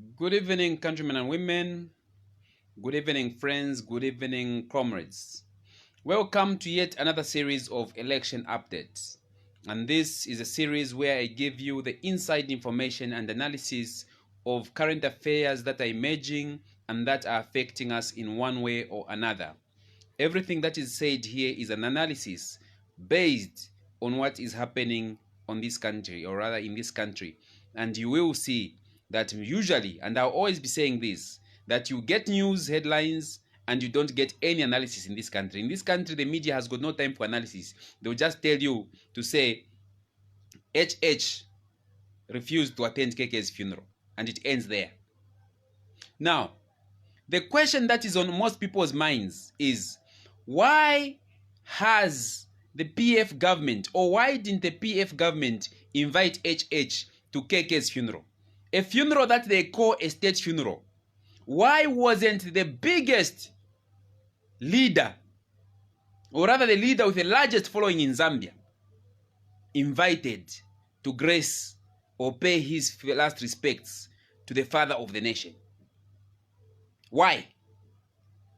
Good evening, countrymen and women. Good evening, friends. Good evening, comrades. Welcome to yet another series of election updates. And this is a series where I give you the inside information and analysis of current affairs that are emerging and that are affecting us in one way or another. Everything that is said here is an analysis based on what is happening on this country, or rather in this country. And you will see that usually, and I'll always be saying this, that you get news headlines and you don't get any analysis in this country. In this country, the media has got no time for analysis. They'll just tell you to say, HH refused to attend KK's funeral, and it ends there. Now, the question that is on most people's minds is, why has the PF government, or why didn't the PF government invite HH to KK's funeral? A funeral that they call a state funeral. Why wasn't the biggest leader, or rather the leader with the largest following in Zambia, invited to grace or pay his last respects to the father of the nation? Why?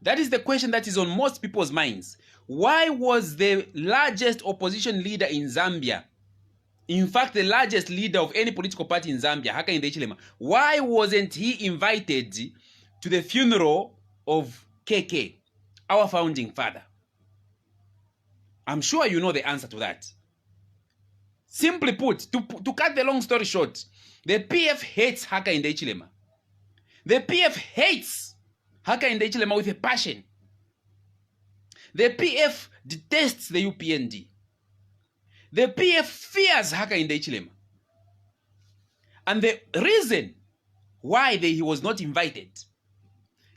That is the question that is on most people's minds. Why was the largest opposition leader in Zambia, in fact the largest leader of any political party in Zambia, Hakainde Hichilema, why wasn't he invited to the funeral of KK, our founding father? I'm sure you know the answer to that. Simply put, to cut the long story short, the PF hates Hakainde Hichilema. The PF hates Hakainde Hichilema with a passion. The PF detests the UPND. The PF fears Hakainde Hichilema. And the reason why he was not invited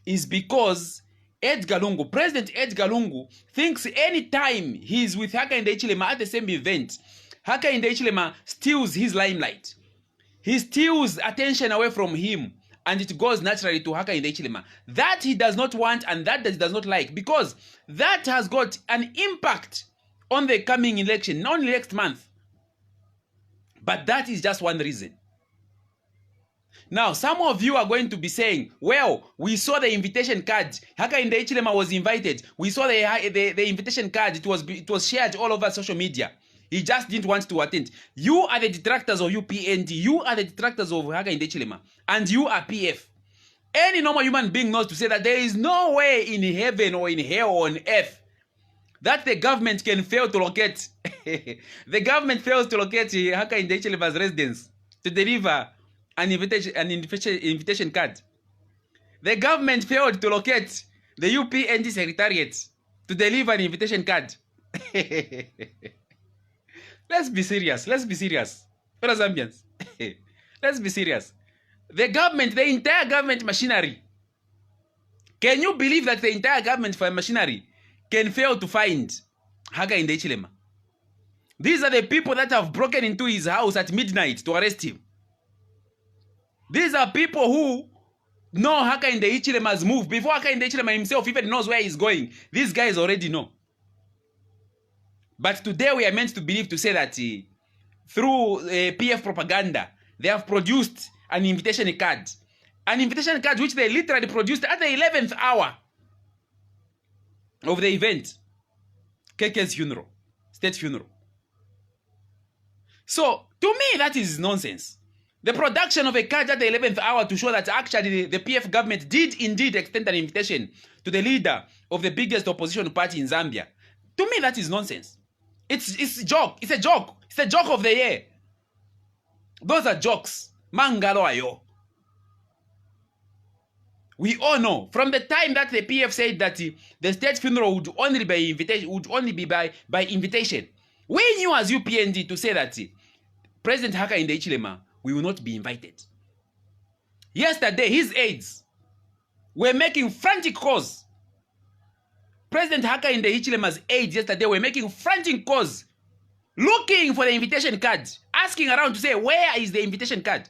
is because Lungu, President Lungu, thinks anytime he's with Hakainde Hichilema at the same event, Hakainde Hichilema steals his limelight. He steals attention away from him, and it goes naturally to Hakainde Hichilema. That he does not want and that he does not like, because that has got an impact on the coming election, not only next month. But that is just one reason. Now, some of you are going to be saying, well, we saw the invitation card. Hakainde Hichilema was invited. We saw the invitation card. It was shared all over social media. He just didn't want to attend. You are the detractors of UPND. You are the detractors of Hakainde Hichilema. And you are PF. Any normal human being knows to say that there is no way in heaven or in hell or on earth that the government can fail to locate. The government fails to locate Hakainde Hichilema's residence to deliver an invitation card. The government failed to locate the UPND secretariat to deliver an invitation card. Let's be serious. Let's be serious. Fellow Zambians. Let's be serious. The government, the entire government machinery. Can you believe that the entire government machinery can fail to find Hakainde Hichilema? These are the people that have broken into his house at midnight to arrest him. These are people who know Hakainde Hichilema's move. Before Hakainde Hichilema himself even knows where he's going, these guys already know. But today we are meant to believe, to say that through PF propaganda, they have produced an invitation card. An invitation card which they literally produced at the 11th hour of the event. KK's funeral. State funeral. So, to me, that is nonsense. The production of a card at the 11th hour to show that actually the PF government did indeed extend an invitation to the leader of the biggest opposition party in Zambia. To me, that is nonsense. It's a joke. It's a joke. It's a joke of the year. Those are jokes. Mangalo ayo. We all know from the time that the PF said that the state funeral would only be by invitation. We knew as UPND to say that President Hakainde Hichilema will not be invited. Yesterday, his aides were making frantic calls. President Hakainde Hichilema's aides yesterday were making frantic calls, looking for the invitation card, asking around to say, where is the invitation card?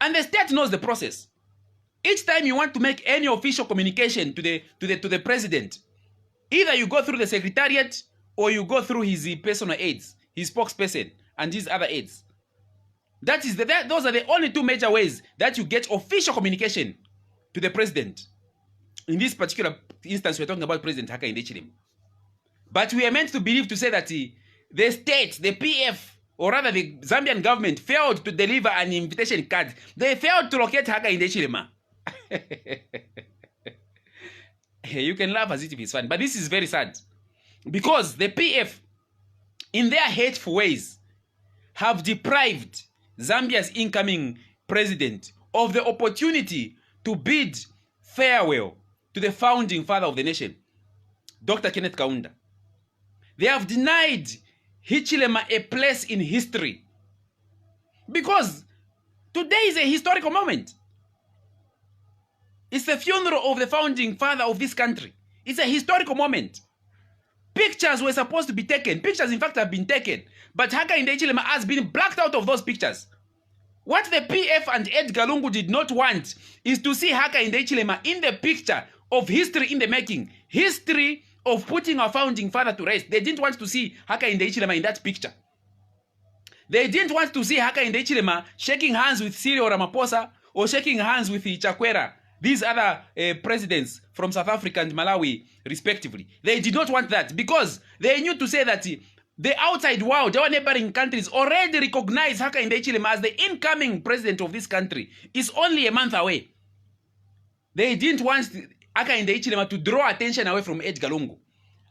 And the state knows the process. Each time you want to make any official communication to the president, either you go through the secretariat or you go through his personal aides, his spokesperson and his other aides. Those are the only two major ways that you get official communication to the president. In this particular instance, we're talking about President Hakainde Hichilema. But we are meant to believe to say that the state, the PF, or rather the Zambian government, failed to deliver an invitation card. They failed to locate Hakainde Hichilema. You can laugh as if it's fun, but this is very sad. Because the PF, in their hateful ways, have deprived Zambia's incoming president of the opportunity to bid farewell to the founding father of the nation, Dr. Kenneth Kaunda. They have denied Hichilema a place in history. Because today is a historical moment. It's the funeral of the founding father of this country. It's a historical moment. Pictures were supposed to be taken. Pictures, in fact, have been taken. But Hakainde Hichilema has been blacked out of those pictures. What the PF and Edgar Lungu did not want is to see Hakainde Hichilema in the picture of history in the making. History of putting our founding father to rest. They didn't want to see Hakainde Hichilema in that picture. They didn't want to see Hakainde Hichilema shaking hands with Cyril Ramaphosa or shaking hands with Chakwera, these other presidents from South Africa and Malawi, respectively. They did not want that because they knew to say that the outside world, our neighboring countries, already recognize Hakainde Hichilema as the incoming president of this country. It's only a month away. They didn't want Hakainde Hichilema to draw attention away from Edgar Lungu.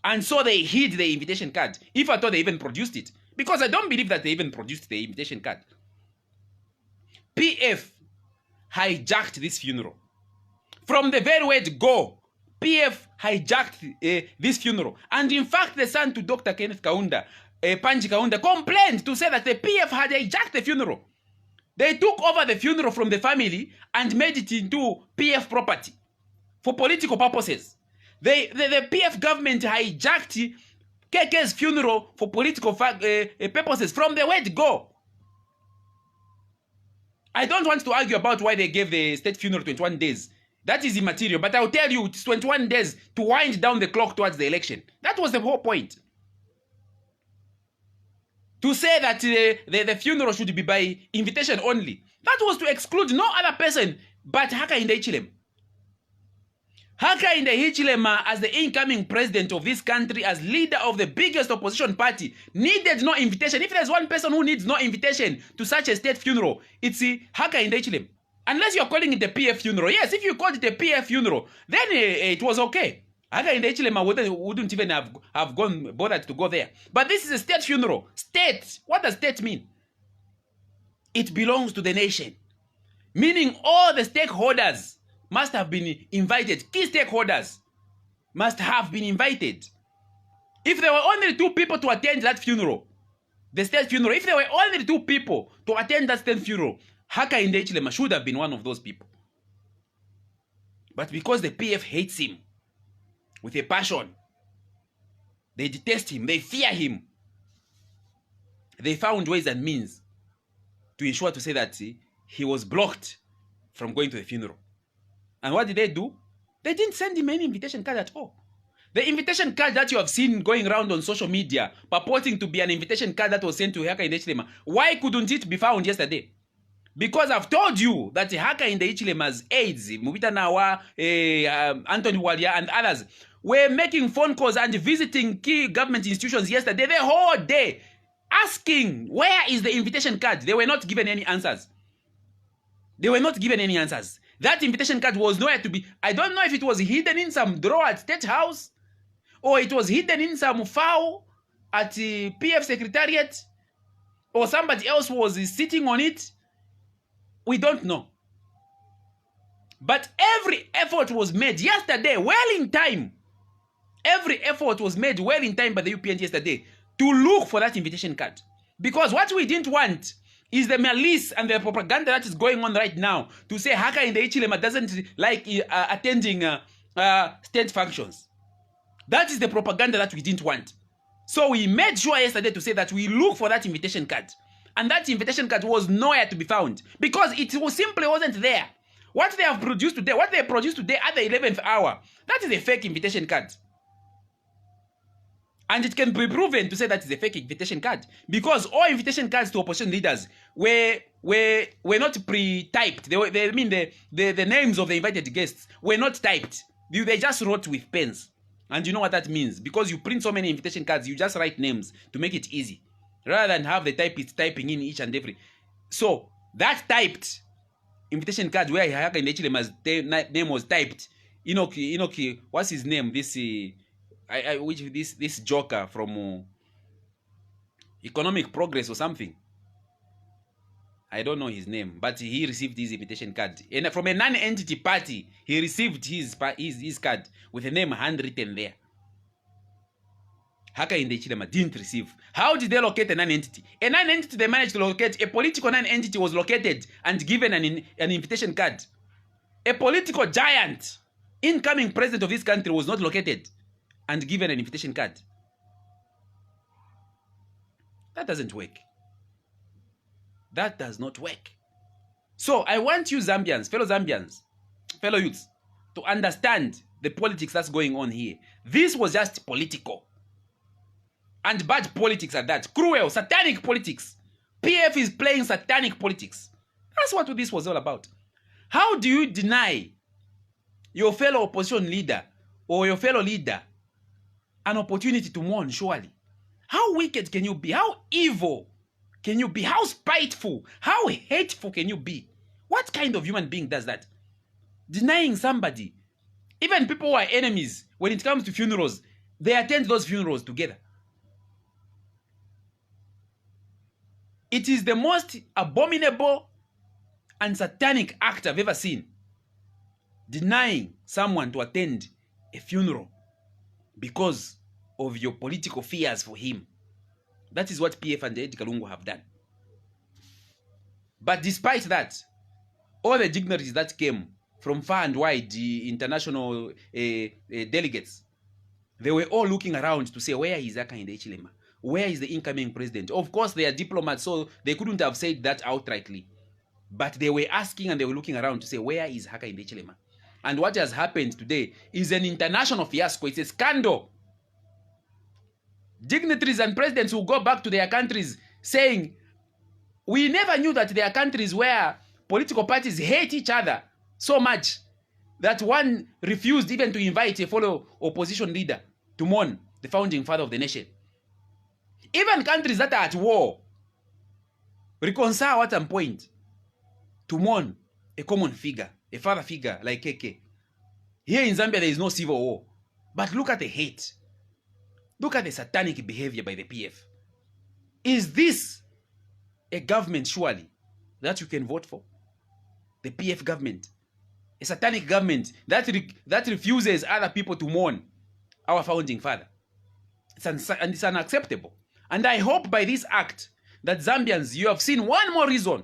And so they hid the invitation card, if I thought they even produced it. Because I don't believe that they even produced the invitation card. PF hijacked this funeral. From the very word go, PF hijacked this funeral. And in fact, the son to Dr. Kenneth Kaunda, Panji Kaunda, complained to say that the PF had hijacked the funeral. They took over the funeral from the family and made it into PF property for political purposes. The PF government hijacked KK's funeral for political purposes from the word go. I don't want to argue about why they gave the state funeral 21 days. That is immaterial, but I'll tell you, it's 21 days to wind down the clock towards the election. That was the whole point. To say that the funeral should be by invitation only. That was to exclude no other person but Hakainde Hichilema. Hakainde Hichilema, as the incoming president of this country, as leader of the biggest opposition party, needed no invitation. If there's one person who needs no invitation to such a state funeral, it's Hakainde Hichilema. Unless you're calling it a PF funeral. Yes, if you called it a PF funeral, then it was okay. Hakainde Hichilema wouldn't even have bothered to go there. But this is a state funeral. State. What does state mean? It belongs to the nation. Meaning all the stakeholders must have been invited. Key stakeholders must have been invited. If there were only 2 people to attend that funeral, the state funeral, if there were only 2 people to attend that state funeral, Hakainde Hichilema should have been one of those people. But because the PF hates him with a passion, they detest him, they fear him, they found ways and means to ensure to say that he was blocked from going to the funeral. And what did they do? They didn't send him any invitation card at all. The invitation card that you have seen going around on social media, purporting to be an invitation card that was sent to Hakainde Hichilema, why couldn't it be found yesterday? Because I've told you that Hakainde Hichilema's aides, Mubita Nawa, Anthony Walia, and others, were making phone calls and visiting key government institutions yesterday, the whole day, asking, where is the invitation card? They were not given any answers. They were not given any answers. That invitation card was nowhere to be. I don't know if it was hidden in some drawer at State House, or it was hidden in some file at the PF Secretariat, or somebody else was sitting on it. We don't know. But every effort was made yesterday, well in time. Every effort was made well in time by the UPND yesterday to look for that invitation card. Because what we didn't want is the malice and the propaganda that is going on right now to say Hakainde Hichilema doesn't like attending state functions. That is the propaganda that we didn't want. So we made sure yesterday to say that we look for that invitation card. And that invitation card was nowhere to be found because it simply wasn't there. What they have produced today, what they produced today at the 11th hour, that is a fake invitation card. And it can be proven to say that it's a fake invitation card. Because all invitation cards to opposition leaders were not pre-typed. The names of the invited guests were not typed. They just wrote with pens. And you know what that means. Because you print so many invitation cards, you just write names to make it easy. Rather than have the typist typing in each and every. So, that typed invitation card where Hakainde Hichilema's name was typed. Inoki, what's his name? This joker from Economic Progress or something. I don't know his name, but he received his invitation card. And from a non-entity party, he received his card with a name handwritten there. Hakainde Hichilema didn't receive. How did they locate a non-entity? A non-entity they managed to locate. A political non-entity was located and given an invitation card. A political giant, incoming president of this country, was not located and given an invitation card. That doesn't work. That does not work. So I want you Zambians, fellow youths, to understand the politics that's going on here. This was just political. And bad politics at that. Cruel, satanic politics. PF is playing satanic politics. That's what this was all about. How do you deny your fellow opposition leader or your fellow leader an opportunity to mourn, surely? How wicked can you be? How evil can you be? How spiteful? How hateful can you be? What kind of human being does that? Denying somebody. Even people who are enemies, when it comes to funerals, they attend those funerals together. It is the most abominable and satanic act I've ever seen. Denying someone to attend a funeral because of your political fears for him. That is what PF and Edgar Lungu have done. But despite that, all the dignitaries that came from far and wide, the international delegates, they were all looking around to say, where is Hakainde Hichilema? Where is the incoming president? Of course, they are diplomats, so they couldn't have said that outrightly. But they were asking and they were looking around to say, where is Hakainde Hichilema? And what has happened today is an international fiasco. It's a scandal. Dignitaries and presidents will go back to their countries saying, we never knew that there are countries where political parties hate each other so much that one refused even to invite a fellow opposition leader to mourn the founding father of the nation. Even countries that are at war reconcile at some point to mourn a common figure, a father figure like KK. Here in Zambia, there is no civil war. But look at the hate. Look at the satanic behavior by the PF. Is this a government, surely, that you can vote for? The PF government. A satanic government that refuses other people to mourn our founding father. And it's unacceptable. And I hope by this act that Zambians, you have seen one more reason.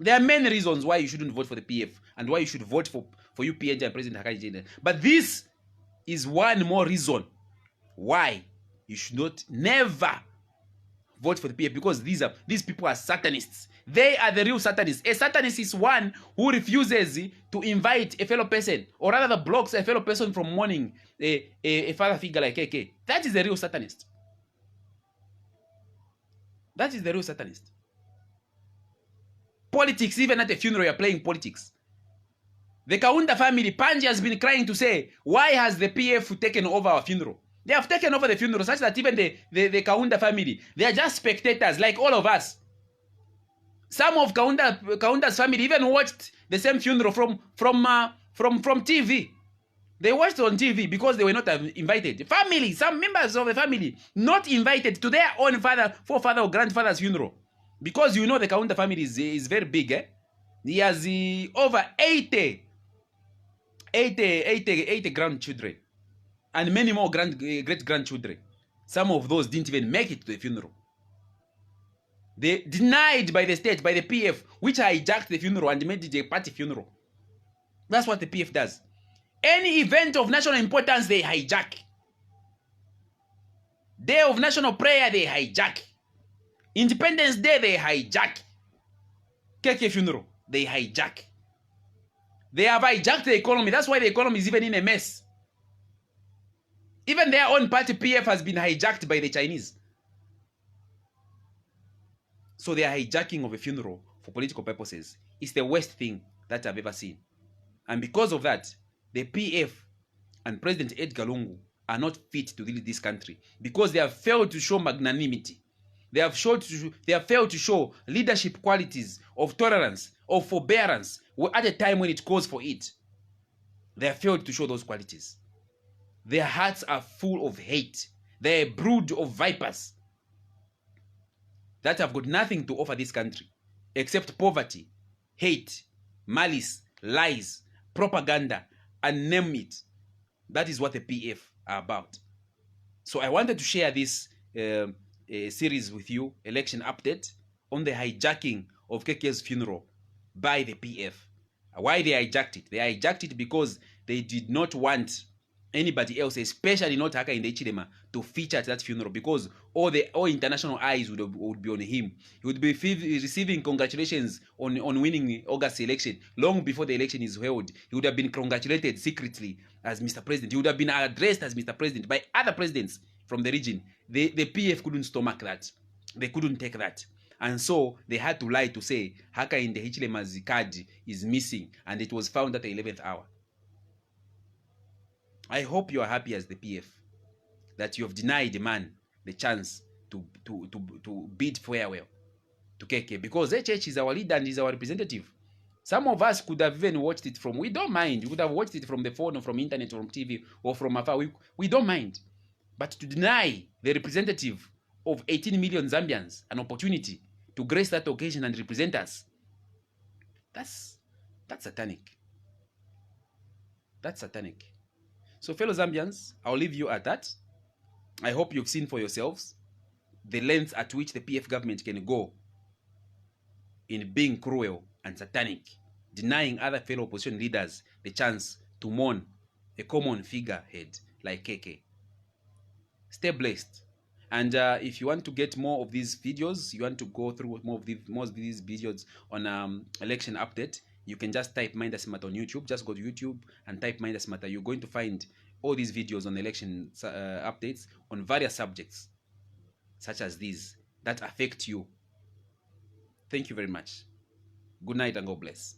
There are many reasons why you shouldn't vote for the PF and why you should vote for UPND and President Hakainde Hichilema. But this is one more reason why you should never vote for the PF, because these people are Satanists. They are the real Satanists. A Satanist is one who refuses to invite a fellow person, or rather blocks a fellow person from mourning a father figure like KK. That is the real Satanist. That is the real Satanist. Politics, even at a funeral, you're playing politics. The Kaunda family, Panji has been crying to say, why has the PF taken over our funeral? They have taken over the funeral such that even the Kaunda family, they are just spectators like all of us. Some of Kaunda's family even watched the same funeral from TV. They watched on TV because they were not invited. Family, some members of the family, not invited to their own forefather or grandfather's funeral. Because you know the Kaunda family is very big. He has over 80 grandchildren. And many more great-grandchildren. Some of those didn't even make it to the funeral. They denied by the state, by the PF, which hijacked the funeral and made it a party funeral. That's what the PF does. Any event of national importance, they hijack. Day of national prayer, they hijack. Independence Day, they hijack. KK funeral, they hijack. They have hijacked the economy. That's why the economy is even in a mess. Even their own party, PF, has been hijacked by the Chinese. So they are hijacking of a funeral for political purposes. It's the worst thing that I've ever seen. And because of that, the PF and President Edgar Lungu are not fit to lead this country because they have failed to show magnanimity. They have failed to show leadership qualities of tolerance, of forbearance, at a time when it calls for it. They have failed to show those qualities. Their hearts are full of hate. They're a brood of vipers that have got nothing to offer this country except poverty, hate, malice, lies, propaganda, and name it. That is what the PF are about. So I wanted to share this series with you, election update, on the hijacking of KK's funeral by the PF. Why they hijacked it? They hijacked it because they did not want anybody else, especially not Hakainde Hichilema, to feature at that funeral, because all international eyes would be on him. He would be receiving congratulations on winning August election long before the election is held. He would have been congratulated secretly as Mr. President. He would have been addressed as Mr. President by other presidents from the region. The PF couldn't stomach that. They couldn't take that. And so they had to lie to say Hakainde Hichilema's card is missing, and it was found at the 11th hour. I hope you are happy as the PF that you have denied the man the chance to bid farewell to KK, because HH is our leader and is our representative. Some of us could have even watched it from, we don't mind. We could have watched it from the phone or from internet or from TV or from afar. We don't mind. But to deny the representative of 18 million Zambians an opportunity to grace that occasion and represent us, that's satanic. That's satanic. So fellow Zambians, I'll leave you at that. I hope you've seen for yourselves the lengths at which the PF government can go in being cruel and satanic, denying other fellow opposition leaders the chance to mourn a common figurehead like KK. Stay blessed. And if you want to get more of these videos, you want to go through more of these videos on election update, you can just type Mainda Simataa on YouTube. Just go to YouTube and type Mainda Simataa. You're going to find all these videos on election updates on various subjects, such as these, that affect you. Thank you very much. Good night and God bless.